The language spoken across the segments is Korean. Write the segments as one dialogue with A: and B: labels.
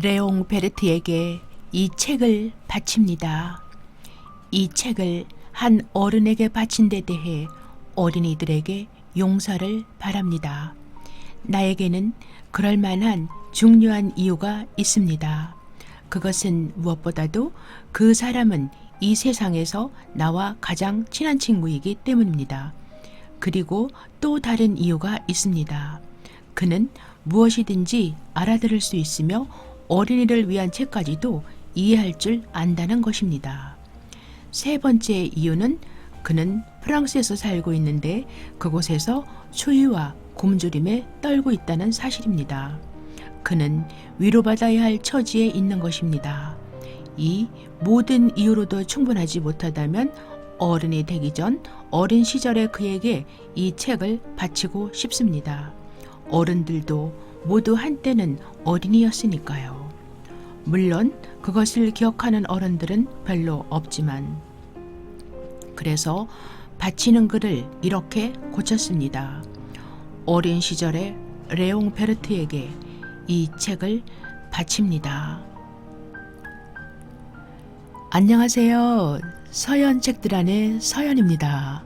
A: 레옹 베르트에게 이 책을 바칩니다. 이 책을 한 어른에게 바친 데 대해 어린이들에게 용서를 바랍니다. 나에게는 그럴 만한 중요한 이유가 있습니다. 그것은 무엇보다도 그 사람은 이 세상에서 나와 가장 친한 친구이기 때문입니다. 그리고 또 다른 이유가 있습니다. 그는 무엇이든지 알아들을 수 있으며 어린이를 위한 책까지도 이해할 줄 안다는 것입니다. 세 번째 이유는 그는 프랑스에서 살고 있는데 그곳에서 추위와 굶주림에 떨고 있다는 사실입니다. 그는 위로받아야 할 처지에 있는 것입니다. 이 모든 이유로도 충분하지 못하다면 어른이 되기 전 어린 시절의 그에게 이 책을 바치고 싶습니다. 어른들도 모두 한때는 어린이였으니까요. 물론 그것을 기억하는 어른들은 별로 없지만 그래서 바치는 글을 이렇게 고쳤습니다. 어린 시절의 레옹 베르트에게 이 책을 바칩니다. 안녕하세요. 서연 책들 안의 서연입니다.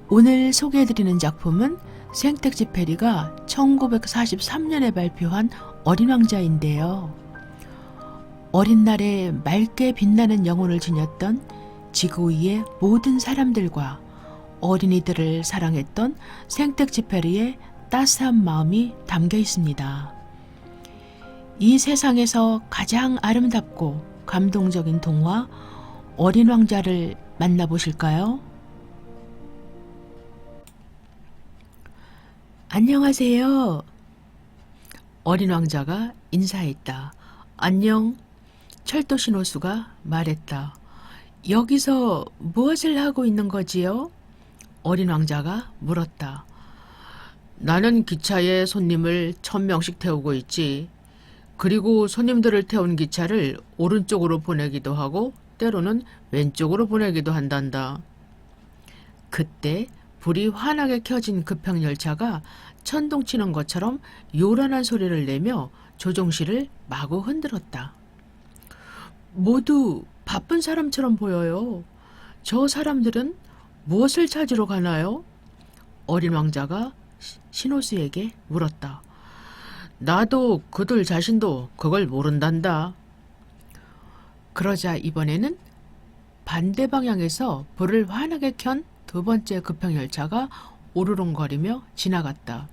A: 오늘 소개해드리는 작품은 생텍쥐페리가 1943년에 발표한 어린 왕자인데요. 어린 날에 맑게 빛나는 영혼을 지녔던 지구 위의 모든 사람들과 어린이들을 사랑했던 생텍쥐페리의 따스한 마음이 담겨 있습니다. 이 세상에서 가장 아름답고 감동적인 동화 어린 왕자를 만나보실까요? 안녕하세요. 어린 왕자가 인사했다. 안녕. 철도 신호수가 말했다. 여기서 무엇을 하고 있는 거지요? 어린 왕자가 물었다. 나는 기차에 손님을 1000명씩 태우고 있지. 그리고 손님들을 태운 기차를 오른쪽으로 보내기도 하고 때로는 왼쪽으로 보내기도 한단다. 그때 불이 환하게 켜진 급행열차가 천둥치는 것처럼 요란한 소리를 내며 조종실을 마구 흔들었다. 모두 바쁜 사람처럼 보여요. 저 사람들은 무엇을 찾으러 가나요? 어린 왕자가 신호수에게 물었다. 나도 그들 자신도 그걸 모른단다. 그러자 이번에는 반대 방향에서 불을 환하게 켠 두 번째 급행열차가 오르렁거리며 지나갔다.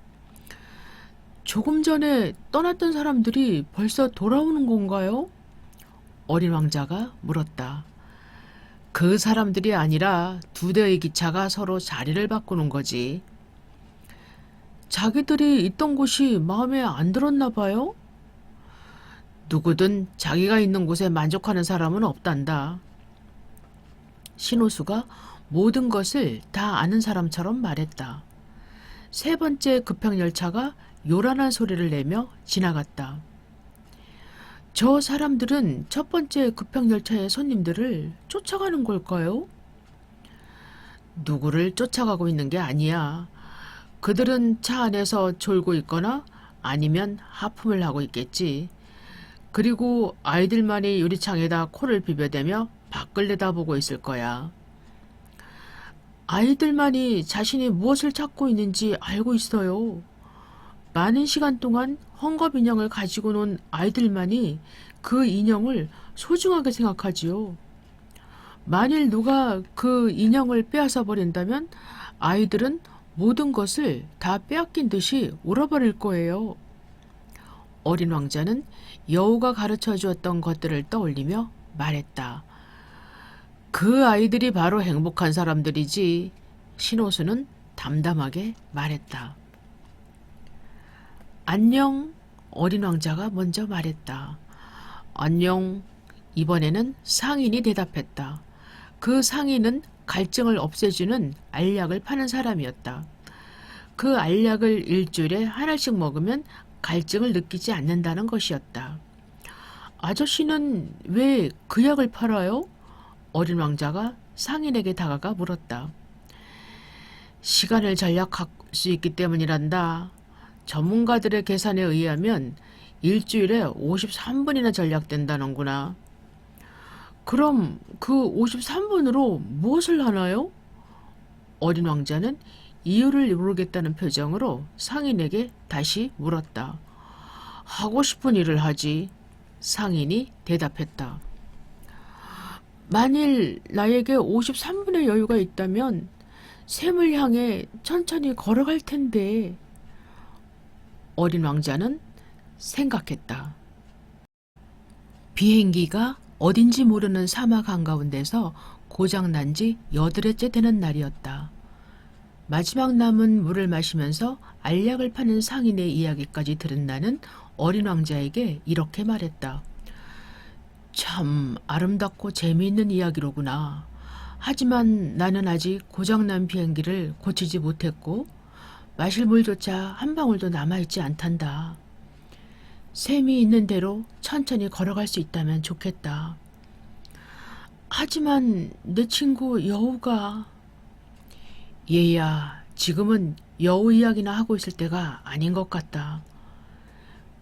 A: 조금 전에 떠났던 사람들이 벌써 돌아오는 건가요? 어린 왕자가 물었다. 그 사람들이 아니라 두 대의 기차가 서로 자리를 바꾸는 거지. 자기들이 있던 곳이 마음에 안 들었나 봐요? 누구든 자기가 있는 곳에 만족하는 사람은 없단다. 신호수가 모든 것을 다 아는 사람처럼 말했다. 세 번째 급행열차가 요란한 소리를 내며 지나갔다. 저 사람들은 첫 번째 급행열차의 손님들을 쫓아가는 걸까요? 누구를 쫓아가고 있는 게 아니야. 그들은 차 안에서 졸고 있거나 아니면 하품을 하고 있겠지. 그리고 아이들만이 유리창에다 코를 비벼대며 밖을 내다보고 있을 거야. 아이들만이 자신이 무엇을 찾고 있는지 알고 있어요. 많은 시간 동안 헝겊 인형을 가지고 논 아이들만이 그 인형을 소중하게 생각하지요. 만일 누가 그 인형을 빼앗아 버린다면 아이들은 모든 것을 다 빼앗긴 듯이 울어버릴 거예요. 어린 왕자는 여우가 가르쳐 주었던 것들을 떠올리며 말했다. 그 아이들이 바로 행복한 사람들이지. 신호수는 담담하게 말했다. 안녕. 어린 왕자가 먼저 말했다. 안녕. 이번에는 상인이 대답했다. 그 상인은 갈증을 없애주는 알약을 파는 사람이었다. 그 알약을 일주일에 하나씩 먹으면 갈증을 느끼지 않는다는 것이었다. 아저씨는 왜 그 약을 팔아요? 어린 왕자가 상인에게 다가가 물었다. 시간을 절약할 수 있기 때문이란다. 전문가들의 계산에 의하면 일주일에 53분이나 전략된다는구나. 그럼 그 53분으로 무엇을 하나요? 어린 왕자는 이유를 모르겠다는 표정으로 상인에게 다시 물었다. 하고 싶은 일을 하지. 상인이 대답했다. 만일 나에게 53분의 여유가 있다면 샘을 향해 천천히 걸어갈 텐데. 어린 왕자는 생각했다. 비행기가 어딘지 모르는 사막 한가운데서 고장난 지 8회째 되는 날이었다. 마지막 남은 물을 마시면서 알약을 파는 상인의 이야기까지 들은 나는 어린 왕자에게 이렇게 말했다. 참 아름답고 재미있는 이야기로구나. 하지만 나는 아직 고장난 비행기를 고치지 못했고 마실 물조차 한 방울도 남아있지 않단다. 샘이 있는 대로 천천히 걸어갈 수 있다면 좋겠다. 하지만 내 친구 여우가... 얘야, 지금은 여우 이야기나 하고 있을 때가 아닌 것 같다.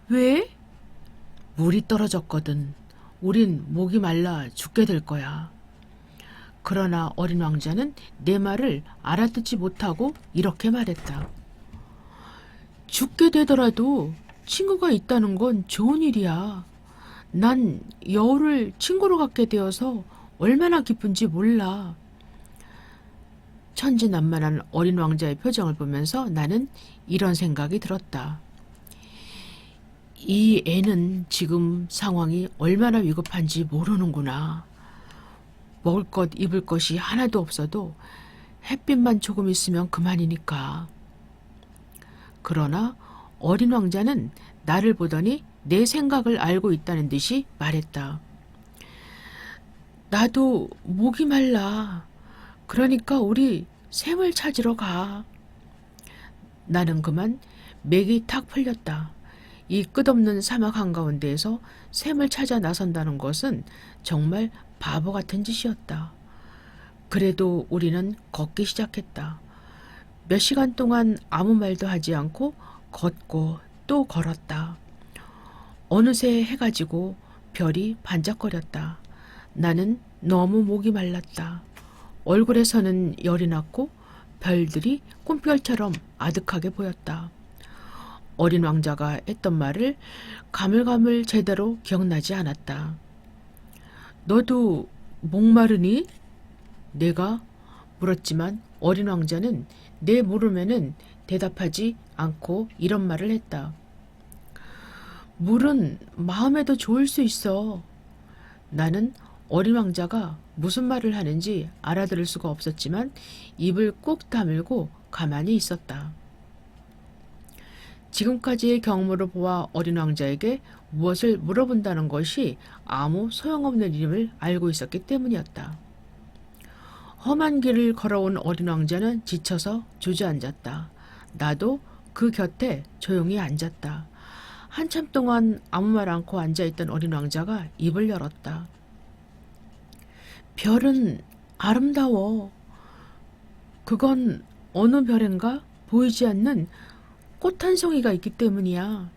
A: 왜? 물이 떨어졌거든. 우린 목이 말라 죽게 될 거야. 그러나 어린 왕자는 내 말을 알아듣지 못하고 이렇게 말했다. 죽게 되더라도 친구가 있다는 건 좋은 일이야. 난 여우를 친구로 갖게 되어서 얼마나 기쁜지 몰라. 천진난만한 어린 왕자의 표정을 보면서 나는 이런 생각이 들었다. 이 애는 지금 상황이 얼마나 위급한지 모르는구나. 먹을 것, 입을 것이 하나도 없어도 햇빛만 조금 있으면 그만이니까. 그러나 어린 왕자는 나를 보더니 내 생각을 알고 있다는 듯이 말했다. 나도 목이 말라. 그러니까 우리 샘을 찾으러 가. 나는 그만 맥이 탁 풀렸다. 이 끝없는 사막 한가운데에서 샘을 찾아 나선다는 것은 정말 바보 같은 짓이었다. 그래도 우리는 걷기 시작했다. 몇 시간 동안 아무 말도 하지 않고 걷고 또 걸었다. 어느새 해가 지고 별이 반짝거렸다. 나는 너무 목이 말랐다. 얼굴에서는 열이 났고 별들이 꿈결처럼 아득하게 보였다. 어린 왕자가 했던 말을 가물가물 제대로 기억나지 않았다. 너도 목마르니? 내가 물었지만 어린 왕자는 내 물음에는 대답하지 않고 이런 말을 했다. 물은 마음에도 좋을 수 있어. 나는 어린 왕자가 무슨 말을 하는지 알아들을 수가 없었지만 입을 꾹 다물고 가만히 있었다. 지금까지의 경험으로 보아 어린 왕자에게 무엇을 물어본다는 것이 아무 소용없는 일임을 알고 있었기 때문이었다. 험한 길을 걸어온 어린 왕자는 지쳐서 주저앉았다. 나도 그 곁에 조용히 앉았다. 한참 동안 아무 말 않고 앉아있던 어린 왕자가 입을 열었다. 별은 아름다워. 그건 어느 별인가 보이지 않는 꽃 한 송이가 있기 때문이야.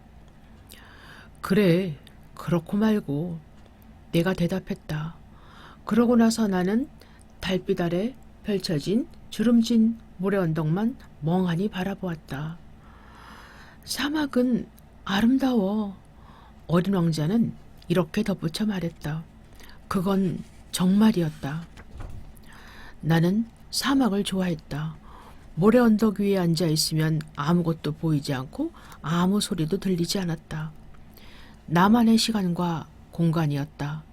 A: 그래, 그렇고 말고. 내가 대답했다. 그러고 나서 나는 달빛 아래 펼쳐진 주름진 모래 언덕만 멍하니 바라보았다. 사막은 아름다워. 어린 왕자는 이렇게 덧붙여 말했다. 그건 정말이었다. 나는 사막을 좋아했다. 모래 언덕 위에 앉아 있으면 아무것도 보이지 않고 아무 소리도 들리지 않았다. 나만의 시간과 공간이었다.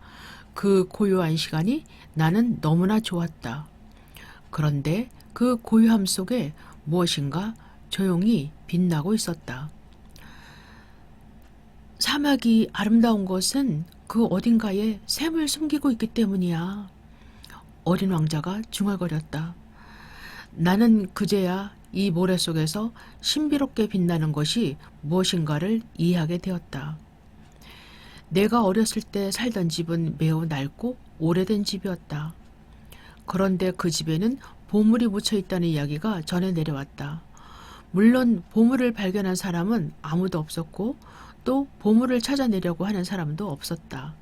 A: 그 고요한 시간이 나는 너무나 좋았다. 그런데 그 고요함 속에 무엇인가 조용히 빛나고 있었다. 사막이 아름다운 것은 그 어딘가에 샘을 숨기고 있기 때문이야. 어린 왕자가 중얼거렸다. 나는 그제야 이 모래 속에서 신비롭게 빛나는 것이 무엇인가를 이해하게 되었다. 내가 어렸을 때 살던 집은 매우 낡고 오래된 집이었다. 그런데 그 집에는 보물이 묻혀 있다는 이야기가 전해 내려왔다. 물론 보물을 발견한 사람은 아무도 없었고 또 보물을 찾아내려고 하는 사람도 없었다.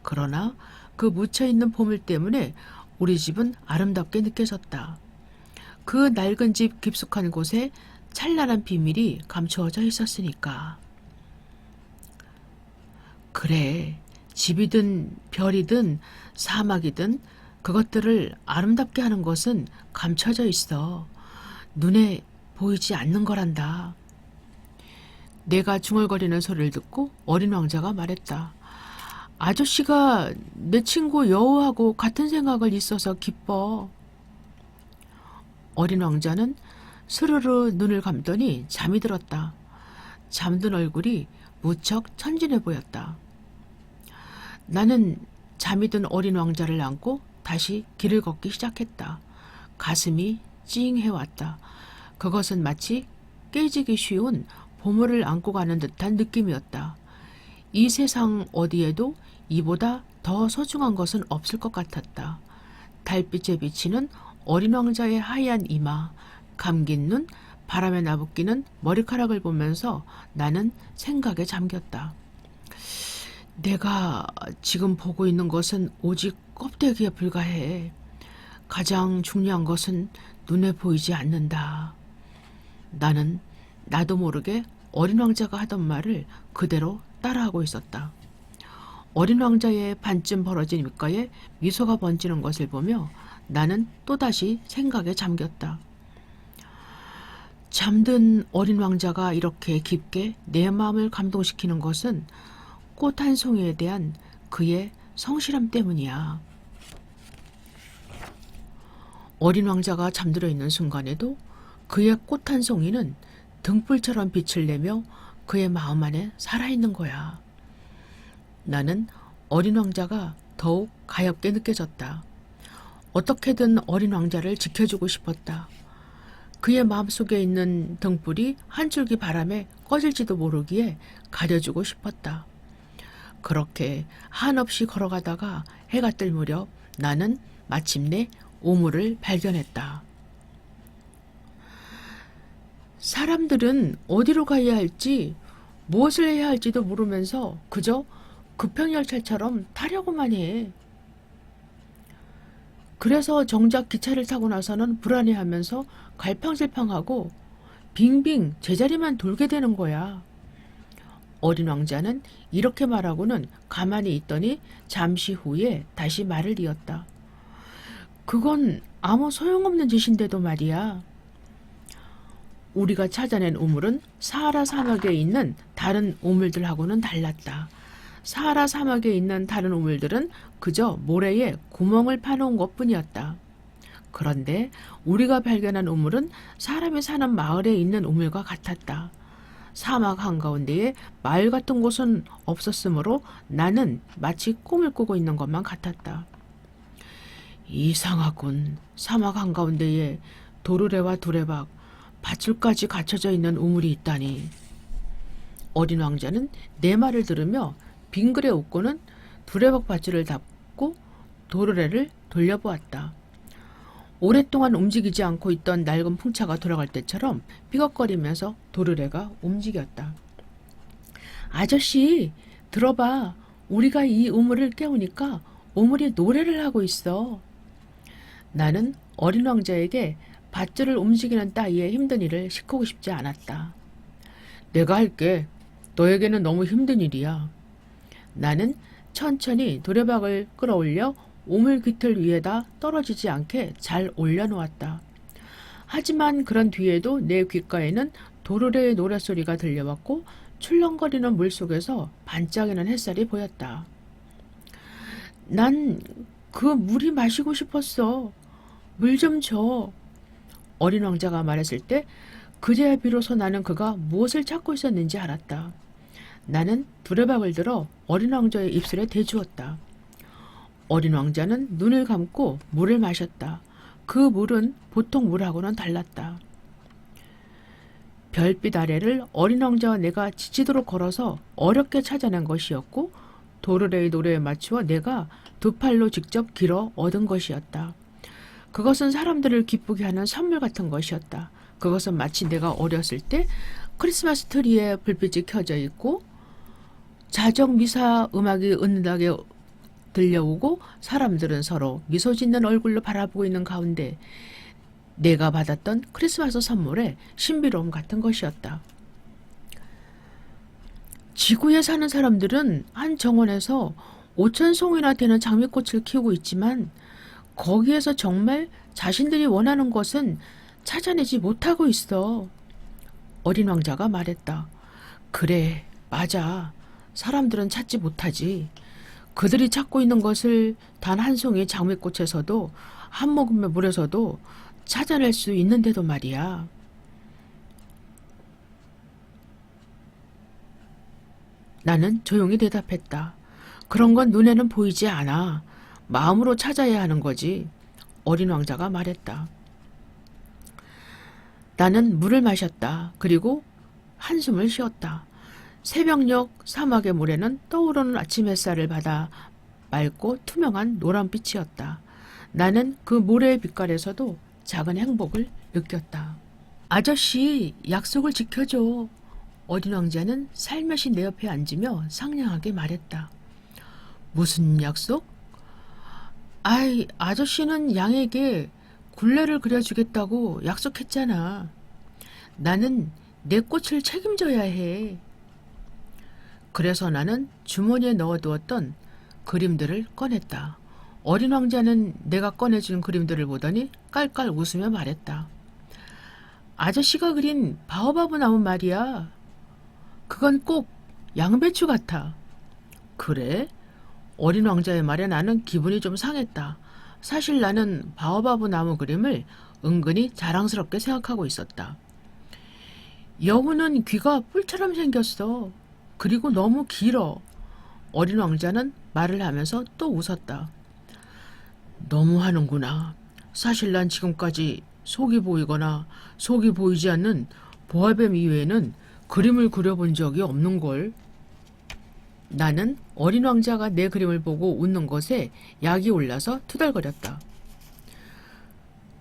A: 그러나 그 묻혀있는 보물 때문에 우리 집은 아름답게 느껴졌다. 그 낡은 집 깊숙한 곳에 찬란한 비밀이 감추어져 있었으니까. 그래, 집이든 별이든 사막이든 그것들을 아름답게 하는 것은 감춰져 있어. 눈에 보이지 않는 거란다. 내가 중얼거리는 소리를 듣고 어린 왕자가 말했다. 아저씨가 내 친구 여우하고 같은 생각을 있어서 기뻐. 어린 왕자는 스르르 눈을 감더니 잠이 들었다. 잠든 얼굴이 무척 천진해 보였다. 나는 잠이 든 어린 왕자를 안고 다시 길을 걷기 시작했다. 가슴이 찡해왔다. 그것은 마치 깨지기 쉬운 보물을 안고 가는 듯한 느낌이었다. 이 세상 어디에도 이보다 더 소중한 것은 없을 것 같았다. 달빛에 비치는 어린 왕자의 하얀 이마, 감긴 눈, 바람에 나부끼는 머리카락을 보면서 나는 생각에 잠겼다. 내가 지금 보고 있는 것은 오직 껍데기에 불과해. 가장 중요한 것은 눈에 보이지 않는다. 나는 나도 모르게 어린 왕자가 하던 말을 그대로 따라하고 있었다. 어린 왕자의 반쯤 벌어진 입가에 미소가 번지는 것을 보며 나는 또다시 생각에 잠겼다. 잠든 어린 왕자가 이렇게 깊게 내 마음을 감동시키는 것은 꽃 한 송이에 대한 그의 성실함 때문이야. 어린 왕자가 잠들어 있는 순간에도 그의 꽃 한 송이는 등불처럼 빛을 내며 그의 마음 안에 살아있는 거야. 나는 어린 왕자가 더욱 가엾게 느껴졌다. 어떻게든 어린 왕자를 지켜주고 싶었다. 그의 마음속에 있는 등불이 한 줄기 바람에 꺼질지도 모르기에 가려주고 싶었다. 그렇게 한없이 걸어가다가 해가 뜰 무렵 나는 마침내 우물을 발견했다. 사람들은 어디로 가야 할지 무엇을 해야 할지도 모르면서 그저 급행열차처럼 타려고만 해. 그래서 정작 기차를 타고 나서는 불안해하면서 갈팡질팡하고 빙빙 제자리만 돌게 되는 거야. 어린 왕자는 이렇게 말하고는 가만히 있더니 잠시 후에 다시 말을 이었다. 그건 아무 소용없는 짓인데도 말이야. 우리가 찾아낸 우물은 사하라 사막에 있는 다른 우물들하고는 달랐다. 사하라 사막에 있는 다른 우물들은 그저 모래에 구멍을 파놓은 것뿐이었다. 그런데 우리가 발견한 우물은 사람이 사는 마을에 있는 우물과 같았다. 사막 한가운데에 마을 같은 곳은 없었으므로 나는 마치 꿈을 꾸고 있는 것만 같았다. 이상하군. 사막 한가운데에 도르래와 두레박, 밧줄까지 갖춰져 있는 우물이 있다니. 어린 왕자는 내 말을 들으며 빙그레 웃고는 두레박 밧줄을 잡고 도르래를 돌려보았다. 오랫동안 움직이지 않고 있던 낡은 풍차가 돌아갈 때처럼 삐걱거리면서 도르래가 움직였다. 아저씨, 들어봐. 우리가 이 우물을 깨우니까 우물이 노래를 하고 있어. 나는 어린 왕자에게 밧줄을 움직이는 따위의 힘든 일을 시키고 싶지 않았다. 내가 할게. 너에게는 너무 힘든 일이야. 나는 천천히 도레박을 끌어올려 우물 귀틀 위에다 떨어지지 않게 잘 올려놓았다. 하지만 그런 뒤에도 내 귓가에는 도르래의 노랫소리가 들려왔고 출렁거리는 물속에서 반짝이는 햇살이 보였다. 난 그 물이 마시고 싶었어. 물 좀 줘. 어린 왕자가 말했을 때 그제야 비로소 나는 그가 무엇을 찾고 있었는지 알았다. 나는 두레박을 들어 어린 왕자의 입술에 대주었다. 어린 왕자는 눈을 감고 물을 마셨다. 그 물은 보통 물하고는 달랐다. 별빛 아래를 어린 왕자와 내가 지치도록 걸어서 어렵게 찾아낸 것이었고 도르래의 노래에 맞추어 내가 두 팔로 직접 길어 얻은 것이었다. 그것은 사람들을 기쁘게 하는 선물 같은 것이었다. 그것은 마치 내가 어렸을 때 크리스마스 트리에 불빛이 켜져 있고 자정 미사 음악이 은은하게 들려오고 사람들은 서로 미소 짓는 얼굴로 바라보고 있는 가운데 내가 받았던 크리스마스 선물의 신비로움 같은 것이었다. 지구에 사는 사람들은 한 정원에서 5천 송이나 되는 장미꽃을 키우고 있지만 거기에서 정말 자신들이 원하는 것은 찾아내지 못하고 있어. 어린 왕자가 말했다. 그래, 맞아. 사람들은 찾지 못하지. 그들이 찾고 있는 것을 단 한 송이 장미꽃에서도 한 모금의 물에서도 찾아낼 수 있는데도 말이야. 나는 조용히 대답했다. 그런 건 눈에는 보이지 않아. 마음으로 찾아야 하는 거지. 어린 왕자가 말했다. 나는 물을 마셨다. 그리고 한숨을 쉬었다. 새벽녘 사막의 모래는 떠오르는 아침 햇살을 받아 맑고 투명한 노란빛이었다. 나는 그 모래의 빛깔에서도 작은 행복을 느꼈다. 아저씨, 약속을 지켜줘. 어린 왕자는 살며시 내 옆에 앉으며 상냥하게 말했다. 무슨 약속? 아이, 아저씨는 양에게 굴레를 그려주겠다고 약속했잖아. 나는 내 꽃을 책임져야 해. 그래서 나는 주머니에 넣어두었던 그림들을 꺼냈다. 어린 왕자는 내가 꺼내준 그림들을 보더니 깔깔 웃으며 말했다. 아저씨가 그린 바오바브 나무 말이야. 그건 꼭 양배추 같아. 그래? 어린 왕자의 말에 나는 기분이 좀 상했다. 사실 나는 바오바브 나무 그림을 은근히 자랑스럽게 생각하고 있었다. 여우는 귀가 뿔처럼 생겼어. 그리고 너무 길어. 어린 왕자는 말을 하면서 또 웃었다. 너무 하는구나. 사실 난 지금까지 속이 보이거나 속이 보이지 않는 보아뱀 이외에는 그림을 그려본 적이 없는걸. 나는 어린 왕자가 내 그림을 보고 웃는 것에 약이 올라서 투덜거렸다.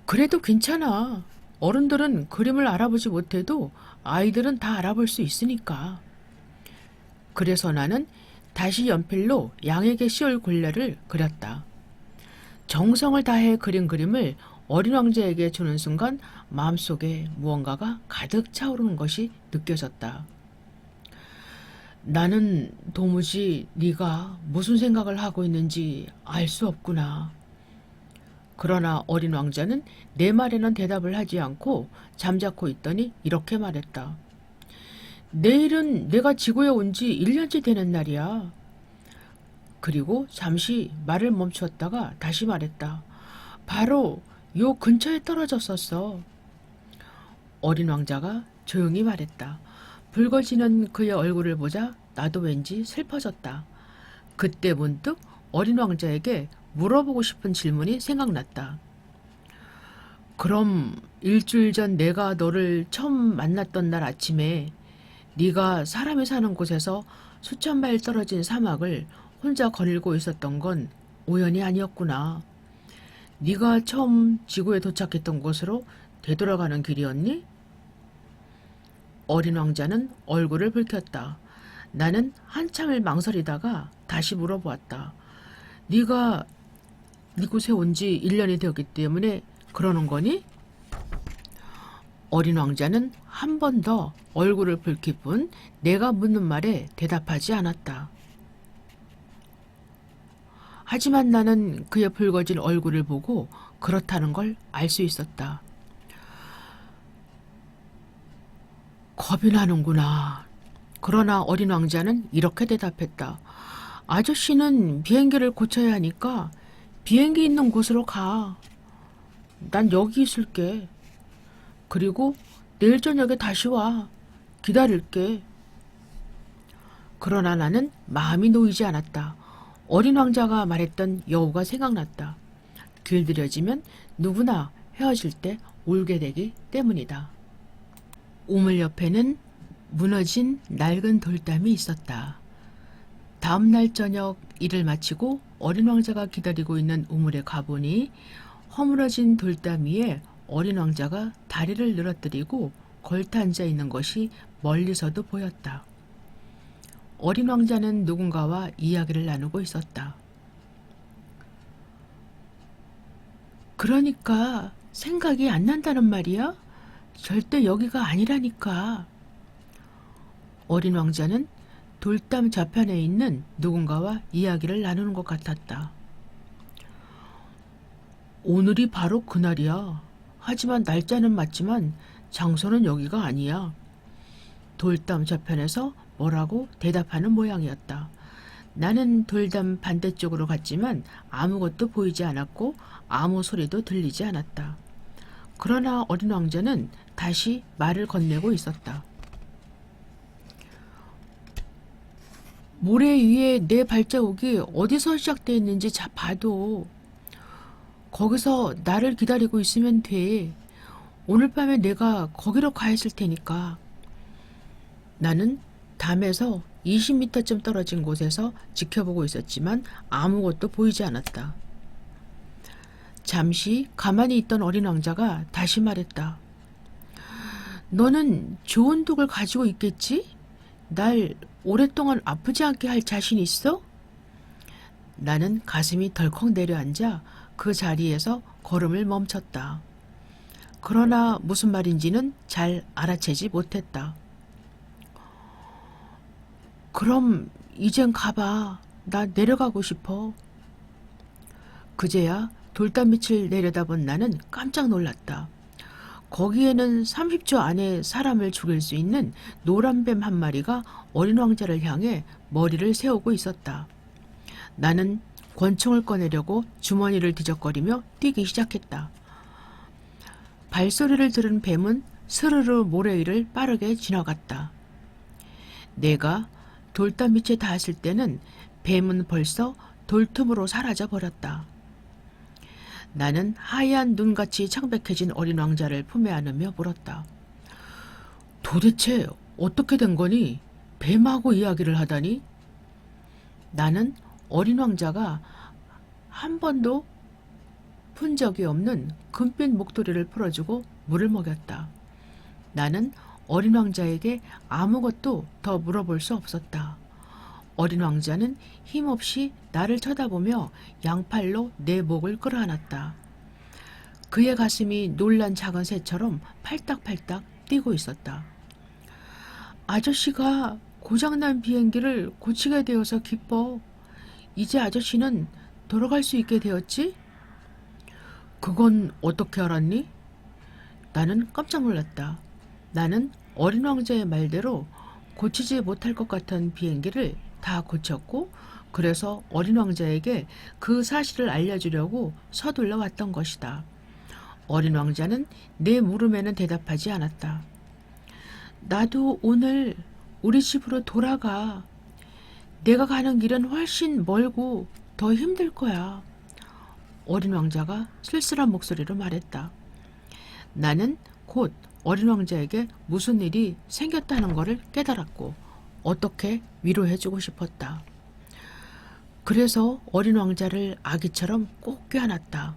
A: 그래도 괜찮아. 어른들은 그림을 알아보지 못해도 아이들은 다 알아볼 수 있으니까. 그래서 나는 다시 연필로 양에게 씌울 굴레를 그렸다. 정성을 다해 그린 그림을 어린 왕자에게 주는 순간 마음속에 무언가가 가득 차오르는 것이 느껴졌다. 나는 도무지 네가 무슨 생각을 하고 있는지 알 수 없구나. 그러나 어린 왕자는 내 말에는 대답을 하지 않고 잠자코 있더니 이렇게 말했다. 내일은 내가 지구에 온 지 1년째 되는 날이야. 그리고 잠시 말을 멈추었다가 다시 말했다. 바로 요 근처에 떨어졌었어. 어린 왕자가 조용히 말했다. 붉어지는 그의 얼굴을 보자 나도 왠지 슬퍼졌다. 그때 문득 어린 왕자에게 물어보고 싶은 질문이 생각났다. 그럼 일주일 전 내가 너를 처음 만났던 날 아침에 네가 사람이 사는 곳에서 수천 마일 떨어진 사막을 혼자 거닐고 있었던 건 우연이 아니었구나. 네가 처음 지구에 도착했던 곳으로 되돌아가는 길이었니? 어린 왕자는 얼굴을 붉혔다. 나는 한참을 망설이다가 다시 물어보았다. 네가 이곳에 온 지 1년이 되었기 때문에 그러는 거니? 어린 왕자는 한 번 더 얼굴을 붉힐 뿐 내가 묻는 말에 대답하지 않았다. 하지만 나는 그의 붉어진 얼굴을 보고 그렇다는 걸 알 수 있었다. 겁이 나는구나. 그러나 어린 왕자는 이렇게 대답했다. 아저씨는 비행기를 고쳐야 하니까 비행기 있는 곳으로 가. 난 여기 있을게. 그리고 내일 저녁에 다시 와. 기다릴게. 그러나 나는 마음이 놓이지 않았다. 어린 왕자가 말했던 여우가 생각났다. 길들여지면 누구나 헤어질 때 울게 되기 때문이다. 우물 옆에는 무너진 낡은 돌담이 있었다. 다음 날 저녁 일을 마치고 어린 왕자가 기다리고 있는 우물에 가보니 허물어진 돌담 위에 어린 왕자가 다리를 늘어뜨리고 걸터 앉아 있는 것이 멀리서도 보였다. 어린 왕자는 누군가와 이야기를 나누고 있었다. 그러니까 생각이 안 난다는 말이야? 절대 여기가 아니라니까. 어린 왕자는 돌담 저편에 있는 누군가와 이야기를 나누는 것 같았다. 오늘이 바로 그날이야. 하지만 날짜는 맞지만 장소는 여기가 아니야. 돌담 저편에서 뭐라고 대답하는 모양이었다. 나는 돌담 반대쪽으로 갔지만 아무것도 보이지 않았고 아무 소리도 들리지 않았다. 그러나 어린 왕자는 다시 말을 건네고 있었다. 모래 위에 내 발자국이 어디서 시작되어 있는지 봐도 거기서 나를 기다리고 있으면 돼. 오늘 밤에 내가 거기로 가 있을 테니까. 나는 담에서 20m쯤 떨어진 곳에서 지켜보고 있었지만 아무것도 보이지 않았다. 잠시 가만히 있던 어린 왕자가 다시 말했다. 너는 좋은 독을 가지고 있겠지? 날 오랫동안 아프지 않게 할 자신 있어? 나는 가슴이 덜컥 내려앉아 그 자리에서 걸음을 멈췄다. 그러나 무슨 말인지는 잘 알아채지 못했다. 그럼 이젠 가봐. 나 내려가고 싶어. 그제야 돌담빛을 내려다본 나는 깜짝 놀랐다. 거기에는 30초 안에 사람을 죽일 수 있는 노란 뱀 한 마리가 어린 왕자를 향해 머리를 세우고 있었다. 나는 권총을 꺼내려고 주머니를 뒤적거리며 뛰기 시작했다. 발소리를 들은 뱀은 스르르 모래 위를 빠르게 지나갔다. 내가 돌담빛에 닿았을 때는 뱀은 벌써 돌틈으로 사라져 버렸다. 나는 하얀 눈같이 창백해진 어린 왕자를 품에 안으며 물었다. 도대체 어떻게 된 거니? 뱀하고 이야기를 하다니? 나는 어린 왕자가 한 번도 푼 적이 없는 금빛 목도리를 풀어주고 물을 먹였다. 나는 어린 왕자에게 아무것도 더 물어볼 수 없었다. 어린 왕자는 힘없이 나를 쳐다보며 양팔로 내 목을 끌어안았다. 그의 가슴이 놀란 작은 새처럼 팔딱팔딱 뛰고 있었다. 아저씨가 고장난 비행기를 고치게 되어서 기뻐. 이제 아저씨는 돌아갈 수 있게 되었지? 그건 어떻게 알았니? 나는 깜짝 놀랐다. 나는 어린 왕자의 말대로 고치지 못할 것 같은 비행기를 다 고쳤고 그래서 어린 왕자에게 그 사실을 알려주려고 서둘러 왔던 것이다. 어린 왕자는 내 물음에는 대답하지 않았다. 나도 오늘 우리 집으로 돌아가. 내가 가는 길은 훨씬 멀고 더 힘들 거야. 어린 왕자가 쓸쓸한 목소리로 말했다. 나는 곧 어린 왕자에게 무슨 일이 생겼다는 것을 깨달았고 어떻게 위로해주고 싶었다. 그래서 어린 왕자를 아기처럼 꼭 껴안았다.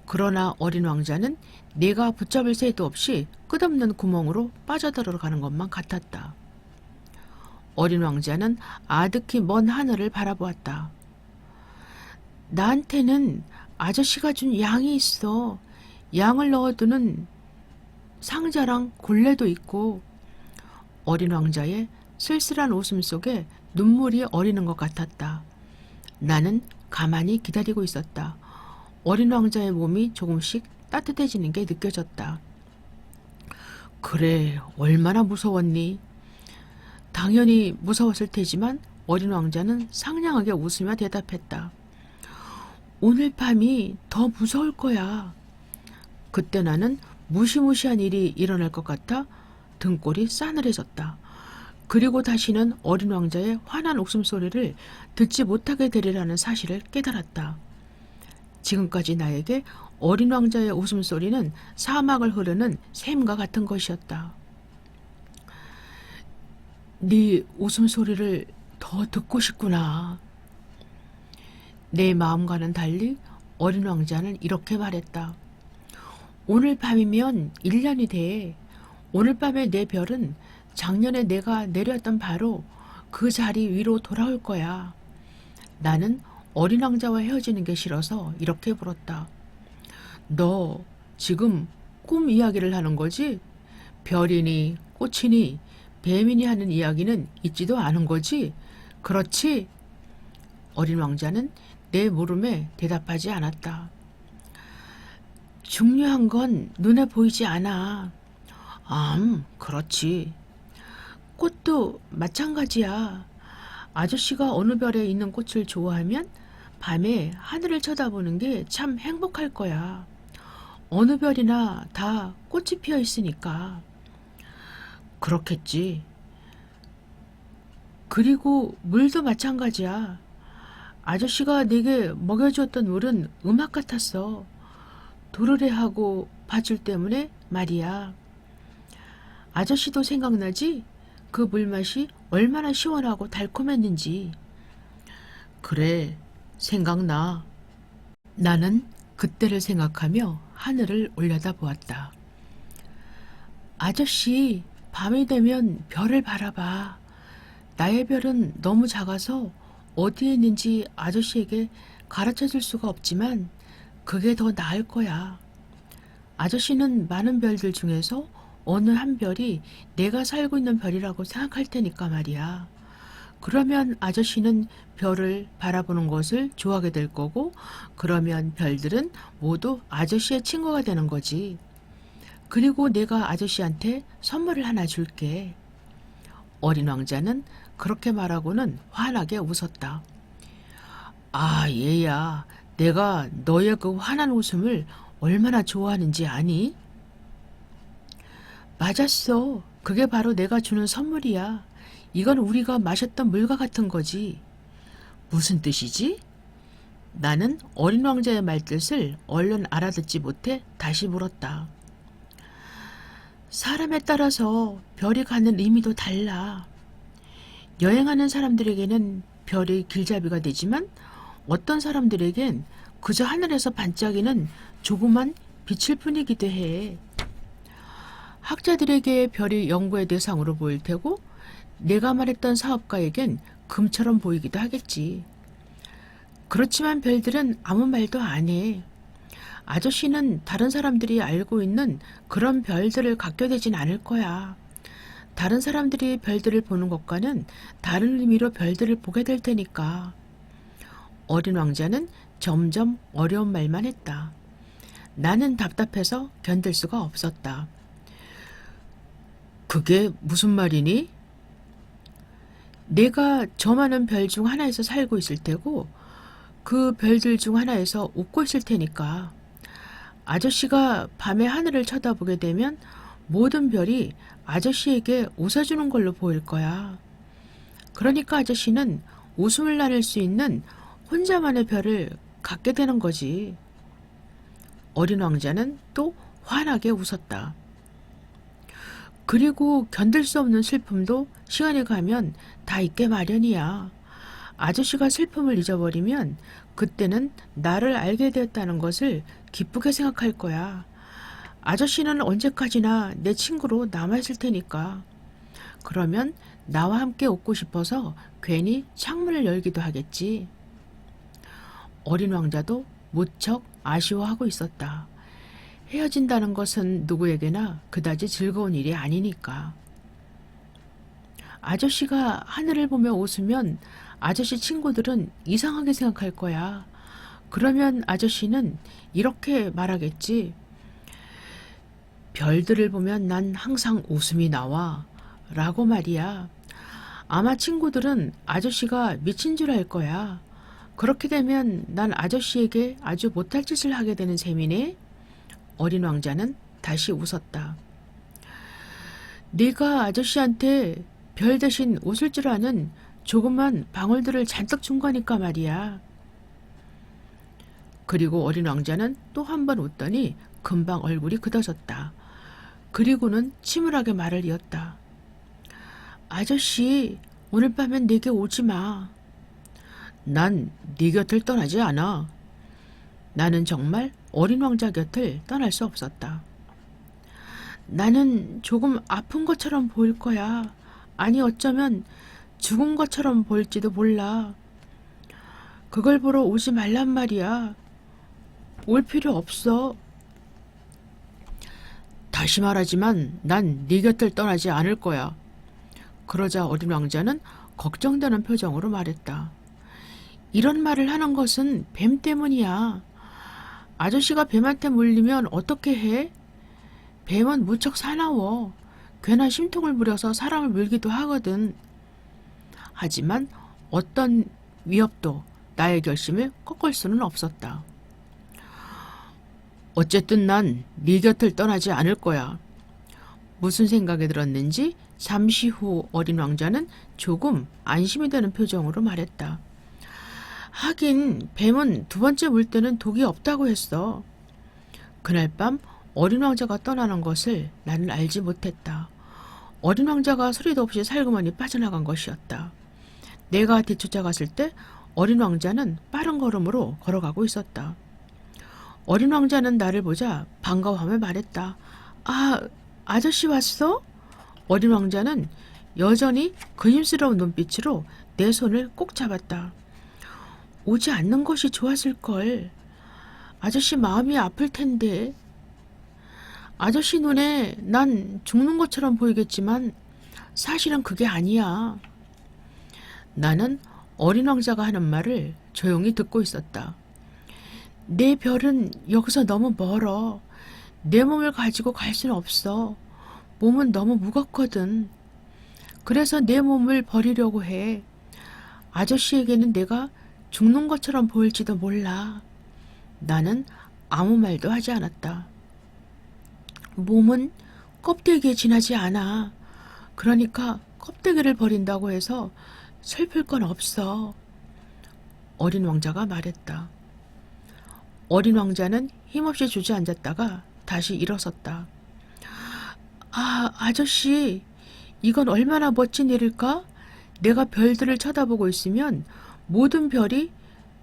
A: 그러나 어린 왕자는 내가 붙잡을 새도 없이 끝없는 구멍으로 빠져들어가는 것만 같았다. 어린 왕자는 아득히 먼 하늘을 바라보았다. 나한테는 아저씨가 준 양이 있어. 양을 넣어두는 상자랑 골레도 있고. 어린 왕자의 쓸쓸한 웃음 속에 눈물이 어리는 것 같았다. 나는 가만히 기다리고 있었다. 어린 왕자의 몸이 조금씩 따뜻해지는 게 느껴졌다. 그래, 얼마나 무서웠니? 당연히 무서웠을 테지만 어린 왕자는 상냥하게 웃으며 대답했다. 오늘 밤이 더 무서울 거야. 그때 나는 무시무시한 일이 일어날 것 같아 등골이 싸늘해졌다. 그리고 다시는 어린 왕자의 환한 웃음소리를 듣지 못하게 되리라는 사실을 깨달았다. 지금까지 나에게 어린 왕자의 웃음소리는 사막을 흐르는 샘과 같은 것이었다. 네 웃음소리를 더 듣고 싶구나. 내 마음과는 달리 어린 왕자는 이렇게 말했다. 오늘 밤이면 1년이 돼. 오늘 밤의 내 별은 작년에 내가 내렸던 바로 그 자리 위로 돌아올 거야. 나는 어린 왕자와 헤어지는 게 싫어서 이렇게 물었다. 너 지금 꿈 이야기를 하는 거지? 별이니 꽃이니 뱀이니 하는 이야기는 있지도 않은 거지? 그렇지? 어린 왕자는 내 물음에 대답하지 않았다. 중요한 건 눈에 보이지 않아. 그렇지. 꽃도 마찬가지야. 아저씨가 어느 별에 있는 꽃을 좋아하면 밤에 하늘을 쳐다보는 게 참 행복할 거야. 어느 별이나 다 꽃이 피어 있으니까. 그렇겠지. 그리고 물도 마찬가지야. 아저씨가 내게 먹여주었던 물은 음악 같았어. 도르래하고 밧줄 때문에 말이야. 아저씨도 생각나지? 그 물맛이 얼마나 시원하고 달콤했는지. 그래, 생각나. 나는 그때를 생각하며 하늘을 올려다보았다. 아저씨, 밤이 되면 별을 바라봐. 나의 별은 너무 작아서 어디에 있는지 아저씨에게 가르쳐 줄 수가 없지만 그게 더 나을 거야. 아저씨는 많은 별들 중에서 어느 한 별이 내가 살고 있는 별이라고 생각할 테니까 말이야. 그러면 아저씨는 별을 바라보는 것을 좋아하게 될 거고, 그러면 별들은 모두 아저씨의 친구가 되는 거지. 그리고 내가 아저씨한테 선물을 하나 줄게. 어린 왕자는 그렇게 말하고는 환하게 웃었다. 아, 얘야, 내가 너의 그 환한 웃음을 얼마나 좋아하는지 아니? 맞았어. 그게 바로 내가 주는 선물이야. 이건 우리가 마셨던 물과 같은 거지. 무슨 뜻이지? 나는 어린 왕자의 말뜻을 얼른 알아듣지 못해 다시 물었다. 사람에 따라서 별이 갖는 의미도 달라. 여행하는 사람들에게는 별이 길잡이가 되지만 어떤 사람들에겐 그저 하늘에서 반짝이는 조그만 빛일 뿐이기도 해. 학자들에게 별이 연구의 대상으로 보일 테고 내가 말했던 사업가에겐 금처럼 보이기도 하겠지. 그렇지만 별들은 아무 말도 안 해. 아저씨는 다른 사람들이 알고 있는 그런 별들을 갖게 되진 않을 거야. 다른 사람들이 별들을 보는 것과는 다른 의미로 별들을 보게 될 테니까. 어린 왕자는 점점 어려운 말만 했다. 나는 답답해서 견딜 수가 없었다. 그게 무슨 말이니? 내가 저 많은 별 중 하나에서 살고 있을 테고 그 별들 중 하나에서 웃고 있을 테니까. 아저씨가 밤에 하늘을 쳐다보게 되면 모든 별이 아저씨에게 웃어주는 걸로 보일 거야. 그러니까 아저씨는 웃음을 나눌 수 있는 혼자만의 별을 갖게 되는 거지. 어린 왕자는 또 환하게 웃었다. 그리고 견딜 수 없는 슬픔도 시간이 가면 다 잊게 마련이야. 아저씨가 슬픔을 잊어버리면 그때는 나를 알게 되었다는 것을 기쁘게 생각할 거야. 아저씨는 언제까지나 내 친구로 남아있을 테니까. 그러면 나와 함께 웃고 싶어서 괜히 창문을 열기도 하겠지. 어린 왕자도 무척 아쉬워하고 있었다. 헤어진다는 것은 누구에게나 그다지 즐거운 일이 아니니까. 아저씨가 하늘을 보며 웃으면 아저씨 친구들은 이상하게 생각할 거야. 그러면 아저씨는 이렇게 말하겠지. 별들을 보면 난 항상 웃음이 나와. 라고 말이야. 아마 친구들은 아저씨가 미친 줄 알 거야. 그렇게 되면 난 아저씨에게 아주 못할 짓을 하게 되는 셈이네. 어린 왕자는 다시 웃었다. 네가 아저씨한테 별 대신 웃을 줄 아는 조그만 방울들을 잔뜩 준 거니까 말이야. 그리고 어린 왕자는 또 한 번 웃더니 금방 얼굴이 굳어졌다. 그리고는 침울하게 말을 이었다. 아저씨, 오늘 밤엔 내게 오지 마. 난 네 곁을 떠나지 않아. 나는 정말 어린 왕자 곁을 떠날 수 없었다. 나는 조금 아픈 것처럼 보일 거야. 아니 어쩌면 죽은 것처럼 보일지도 몰라. 그걸 보러 오지 말란 말이야. 올 필요 없어. 다시 말하지만 난 네 곁을 떠나지 않을 거야. 그러자 어린 왕자는 걱정되는 표정으로 말했다. 이런 말을 하는 것은 뱀 때문이야. 아저씨가 뱀한테 물리면 어떻게 해? 뱀은 무척 사나워. 괜한 심통을 부려서 사람을 물기도 하거든. 하지만 어떤 위협도 나의 결심을 꺾을 수는 없었다. 어쨌든 난 네 곁을 떠나지 않을 거야. 무슨 생각이 들었는지 잠시 후 어린 왕자는 조금 안심이 되는 표정으로 말했다. 하긴 뱀은 두 번째 물 때는 독이 없다고 했어. 그날 밤 어린 왕자가 떠나는 것을 나는 알지 못했다. 어린 왕자가 소리도 없이 살그머니 빠져나간 것이었다. 내가 뒤쫓아갔을 때 어린 왕자는 빠른 걸음으로 걸어가고 있었다. 어린 왕자는 나를 보자 반가워하며 말했다. 아, 아저씨 왔어? 어린 왕자는 여전히 그림스러운 눈빛으로 내 손을 꼭 잡았다. 오지 않는 것이 좋았을걸. 아저씨 마음이 아플 텐데. 아저씨 눈에 난 죽는 것처럼 보이겠지만 사실은 그게 아니야. 나는 어린 왕자가 하는 말을 조용히 듣고 있었다. 내 별은 여기서 너무 멀어. 내 몸을 가지고 갈 수는 없어. 몸은 너무 무겁거든. 그래서 내 몸을 버리려고 해. 아저씨에게는 내가 죽는 것처럼 보일지도 몰라. 나는 아무 말도 하지 않았다. 몸은 껍데기에 지나지 않아. 그러니까 껍데기를 버린다고 해서 슬플 건 없어. 어린 왕자가 말했다. 어린 왕자는 힘없이 주저앉았다가 다시 일어섰다. 아, 아저씨, 이건 얼마나 멋진 일일까? 내가 별들을 쳐다보고 있으면 모든 별이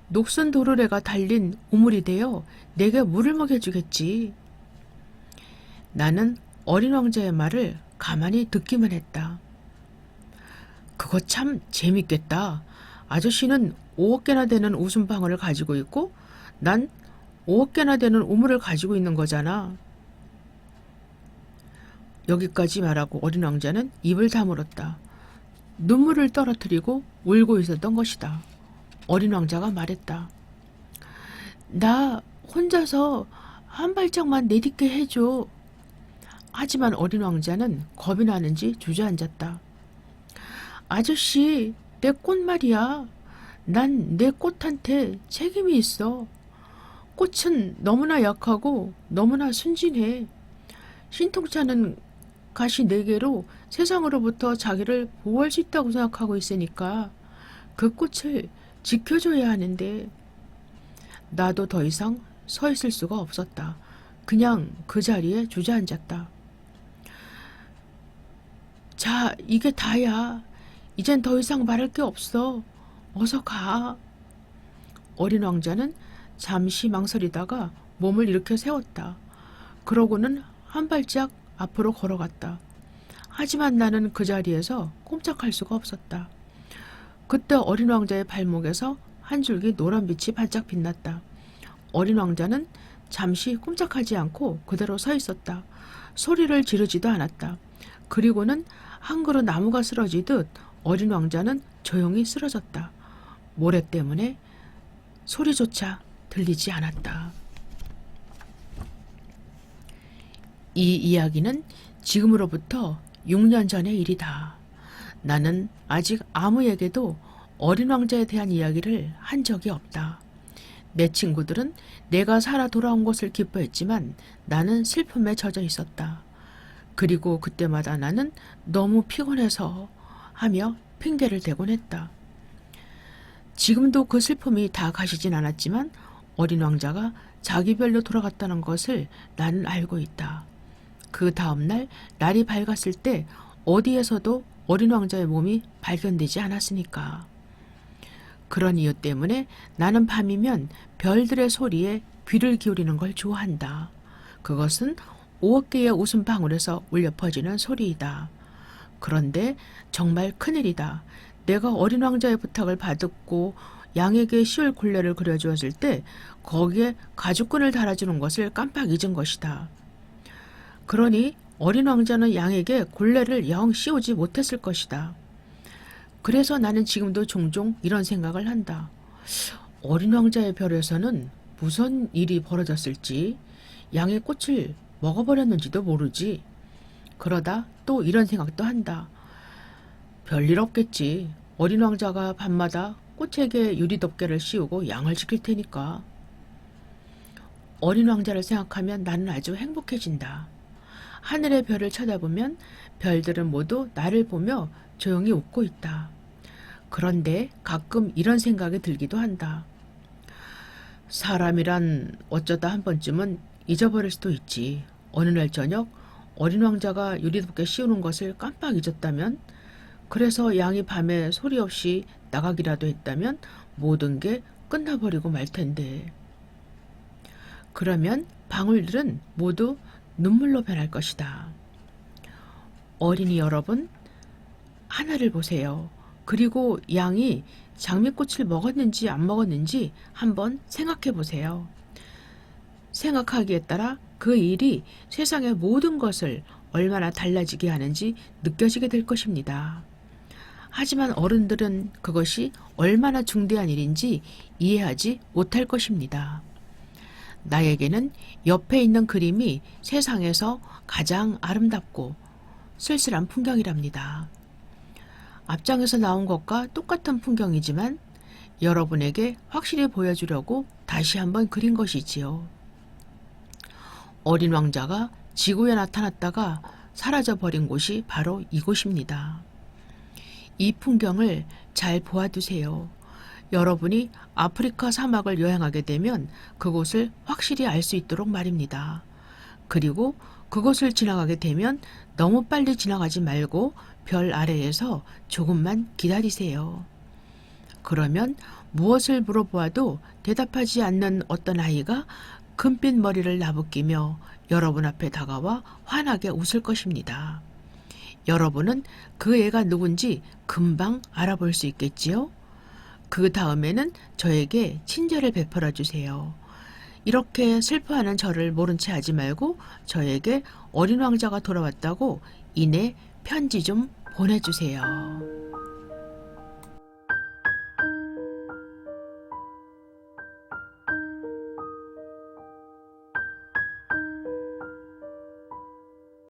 A: 녹슨 도르래가 달린 우물이 되어 내게 물을 먹여주겠지. 나는 어린 왕자의 말을 가만히 듣기만 했다. 그거 참 재밌겠다. 아저씨는 5억 개나 되는 웃음방울을 가지고 있고 난 5억 개나 되는 우물을 가지고 있는 거잖아. 여기까지 말하고 어린 왕자는 입을 다물었다. 눈물을 떨어뜨리고 울고 있었던 것이다. 어린 왕자가 말했다. 나 혼자서 한 발짝만 내딛게 해줘. 하지만 어린 왕자는 겁이 나는지 주저앉았다. 아저씨, 내 꽃 말이야. 난 내 꽃한테 책임이 있어. 꽃은 너무나 약하고 너무나 순진해. 신통찮은 가시 4개로 세상으로부터 자기를 보호할 수 있다고 생각하고 있으니까 그 꽃을 지켜줘야 하는데 나도 더 이상 서 있을 수가 없었다. 그냥 그 자리에 주저앉았다. 자, 이게 다야. 이젠 더 이상 말할 게 없어. 어서 가. 어린 왕자는 잠시 망설이다가 몸을 일으켜 세웠다. 그러고는 한 발짝 앞으로 걸어갔다. 하지만 나는 그 자리에서 꼼짝할 수가 없었다. 그때 어린 왕자의 발목에서 한 줄기 노란빛이 반짝 빛났다. 어린 왕자는 잠시 꼼짝하지 않고 그대로 서 있었다. 소리를 지르지도 않았다. 그리고는 한 그루 나무가 쓰러지듯 어린 왕자는 조용히 쓰러졌다. 모래 때문에 소리조차 들리지 않았다. 이 이야기는 지금으로부터 6년 전의 일이다. 나는 아직 아무에게도 어린 왕자에 대한 이야기를 한 적이 없다. 내 친구들은 내가 살아 돌아온 것을 기뻐했지만 나는 슬픔에 젖어 있었다. 그리고 그때마다 나는 너무 피곤해서 하며 핑계를 대곤 했다. 지금도 그 슬픔이 다 가시진 않았지만 어린 왕자가 자기 별로 돌아갔다는 것을 나는 알고 있다. 그 다음날 날이 밝았을 때 어디에서도 어린 왕자의 몸이 발견되지 않았으니까. 그런 이유 때문에 나는 밤이면 별들의 소리에 귀를 기울이는 걸 좋아한다. 그것은 5억 개의 웃음방울에서 울려 퍼지는 소리이다. 그런데 정말 큰일이다. 내가 어린 왕자의 부탁을 받았고 양에게 시올 굴레를 그려주었을 때 거기에 가죽끈을 달아주는 것을 깜빡 잊은 것이다. 그러니 어린 왕자는 양에게 굴레를 영 씌우지 못했을 것이다. 그래서 나는 지금도 종종 이런 생각을 한다. 어린 왕자의 별에서는 무슨 일이 벌어졌을지, 양의 꽃을 먹어버렸는지도 모르지. 그러다 또 이런 생각도 한다. 별일 없겠지. 어린 왕자가 밤마다 꽃에게 유리덮개를 씌우고 양을 지킬 테니까. 어린 왕자를 생각하면 나는 아주 행복해진다. 하늘의 별을 쳐다보면 별들은 모두 나를 보며 조용히 웃고 있다. 그런데 가끔 이런 생각이 들기도 한다. 사람이란 어쩌다 한 번쯤은 잊어버릴 수도 있지. 어느 날 저녁 어린 왕자가 유리덮개 씌우는 것을 깜빡 잊었다면, 그래서 양이 밤에 소리 없이 나가기라도 했다면 모든 게 끝나버리고 말 텐데. 그러면 방울들은 모두 눈물로 변할 것이다. 어린이 여러분, 하늘을 보세요. 그리고 양이 장미꽃을 먹었는지 안 먹었는지 한번 생각해 보세요. 생각하기에 따라 그 일이 세상의 모든 것을 얼마나 달라지게 하는지 느껴지게 될 것입니다. 하지만 어른들은 그것이 얼마나 중대한 일인지 이해하지 못할 것입니다. 나에게는 옆에 있는 그림이 세상에서 가장 아름답고 쓸쓸한 풍경이랍니다. 앞장에서 나온 것과 똑같은 풍경이지만 여러분에게 확실히 보여주려고 다시 한번 그린 것이지요. 어린 왕자가 지구에 나타났다가 사라져버린 곳이 바로 이곳입니다. 이 풍경을 잘 보아두세요. 여러분이 아프리카 사막을 여행하게 되면 그곳을 확실히 알 수 있도록 말입니다. 그리고 그곳을 지나가게 되면 너무 빨리 지나가지 말고 별 아래에서 조금만 기다리세요. 그러면 무엇을 물어보아도 대답하지 않는 어떤 아이가 금빛 머리를 나부끼며 여러분 앞에 다가와 환하게 웃을 것입니다. 여러분은 그 애가 누군지 금방 알아볼 수 있겠지요? 그 다음에는 저에게 친절을 베풀어 주세요. 이렇게 슬퍼하는 저를 모른 채 하지 말고 저에게 어린 왕자가 돌아왔다고 이내 편지 좀 보내주세요.